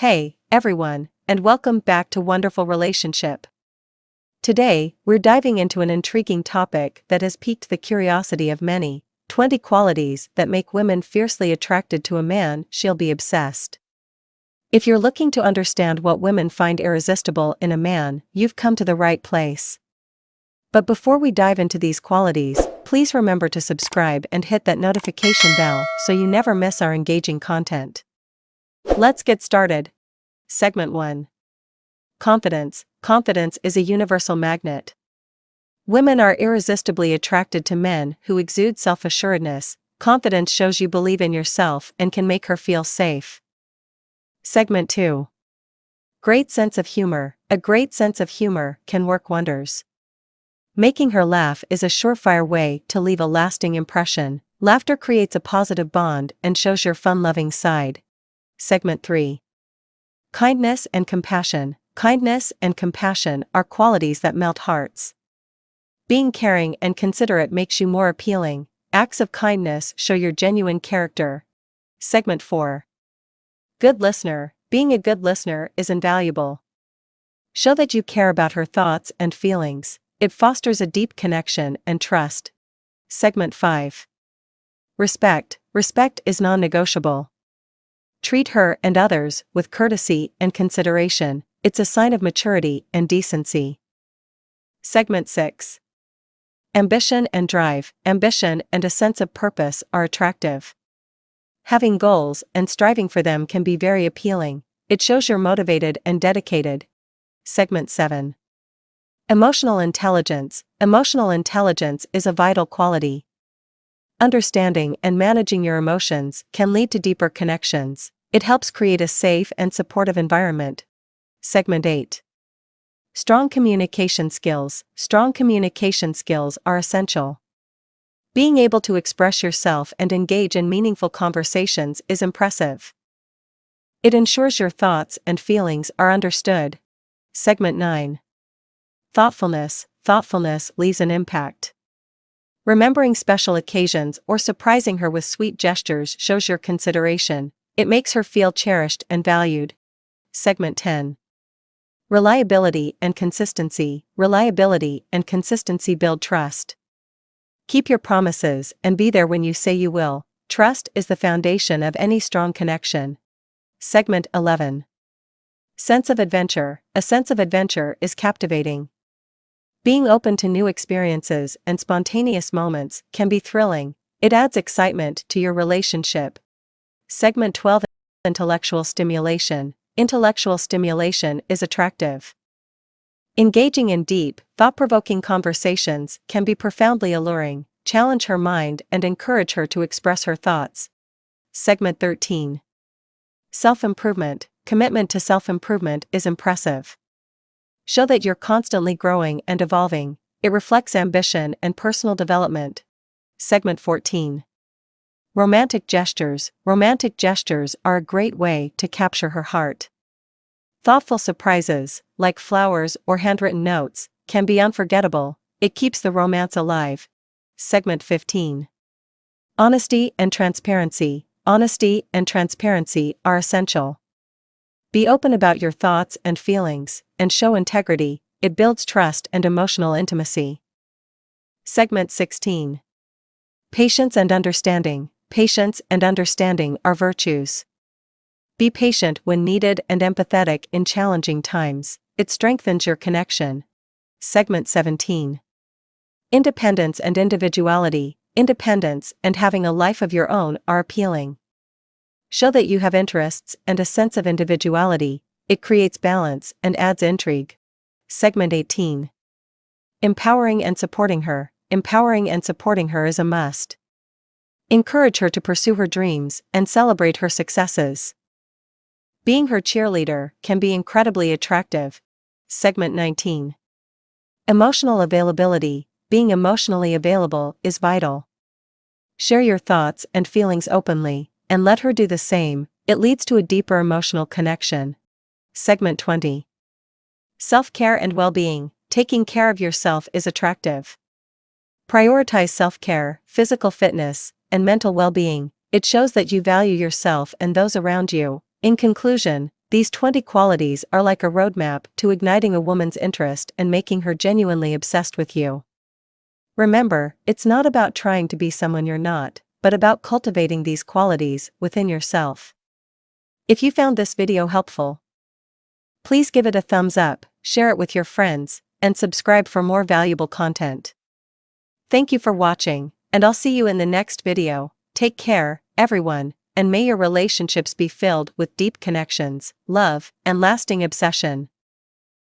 Hey, everyone, and welcome back to Wonderful Relationship. Today, we're diving into an intriguing topic that has piqued the curiosity of many: 20 qualities that make women fiercely attracted to a man. She'll be obsessed. If you're looking to understand what women find irresistible in a man, you've come to the right place. But before we dive into these qualities, please remember to subscribe and hit that notification bell so you never miss our engaging content. Let's get started. Segment 1. Confidence. Confidence is a universal magnet. Women are irresistibly attracted to men who exude self-assuredness. Confidence shows you believe in yourself and can make her feel safe. Segment 2. Great sense of humor. A great sense of humor can work wonders. Making her laugh is a surefire way to leave a lasting impression. Laughter creates a positive bond and shows your fun-loving side. Segment 3. Kindness and compassion. Kindness and compassion are qualities that melt hearts. Being caring and considerate makes you more appealing. Acts of kindness show your genuine character. Segment 4. Good listener. Being a good listener is invaluable. Show that you care about her thoughts and feelings. It fosters a deep connection and trust. Segment 5. Respect. Respect is non-negotiable. Treat her and others with courtesy and consideration. It's a sign of maturity and decency. Segment 6. Ambition and drive. Ambition and a sense of purpose are attractive. Having goals and striving for them can be very appealing. It shows you're motivated and dedicated. Segment 7. Emotional intelligence. Emotional intelligence is a vital quality. Understanding and managing your emotions can lead to deeper connections. It helps create a safe and supportive environment. Segment 8. Strong communication skills. Strong communication skills are essential. Being able to express yourself and engage in meaningful conversations is impressive. It ensures your thoughts and feelings are understood. Segment 9. Thoughtfulness. Thoughtfulness leaves an impact. Remembering special occasions or surprising her with sweet gestures shows your consideration. It makes her feel cherished and valued. Segment 10. Reliability and consistency. Reliability and consistency build trust. Keep your promises and be there when you say you will. Trust is the foundation of any strong connection. Segment 11. Sense of adventure. A sense of adventure is captivating. Being open to new experiences and spontaneous moments can be thrilling. It adds excitement to your relationship. Segment 12. Intellectual stimulation. Intellectual stimulation is attractive. Engaging in deep, thought-provoking conversations can be profoundly alluring. Challenge her mind and encourage her to express her thoughts. Segment 13. Self-improvement. Commitment to self-improvement is impressive. Show that you're constantly growing and evolving. It reflects ambition and personal development. Segment 14. Romantic gestures. Romantic gestures are a great way to capture her heart. Thoughtful surprises, like flowers or handwritten notes, can be unforgettable. It keeps the romance alive. Segment 15. Honesty and transparency. Honesty and transparency are essential. Be open about your thoughts and feelings, and show integrity. It builds trust and emotional intimacy. Segment 16. Patience and understanding. Patience and understanding are virtues. Be patient when needed and empathetic in challenging times. It strengthens your connection. Segment 17. Independence and individuality. Independence and having a life of your own are appealing. Show that you have interests and a sense of individuality. It creates balance and adds intrigue. Segment 18. Empowering and supporting her. Empowering and supporting her is a must. Encourage her to pursue her dreams and celebrate her successes. Being her cheerleader can be incredibly attractive. Segment 19. Emotional availability. Being emotionally available is vital. Share your thoughts and feelings openly, and let her do the same. It leads to a deeper emotional connection. Segment 20. Self-care and well-being. Taking care of yourself is attractive. Prioritize self-care, physical fitness, and mental well-being. It shows that you value yourself and those around you. In conclusion, These 20 qualities are like a roadmap to igniting a woman's interest and making her genuinely obsessed with you. Remember, it's not about trying to be someone you're not, but about cultivating these qualities within yourself. If you found this video helpful, please give it a thumbs up, share it with your friends, and subscribe for more valuable content. Thank you for watching, and I'll see you in the next video. Take care, everyone, and may your relationships be filled with deep connections, love, and lasting obsession.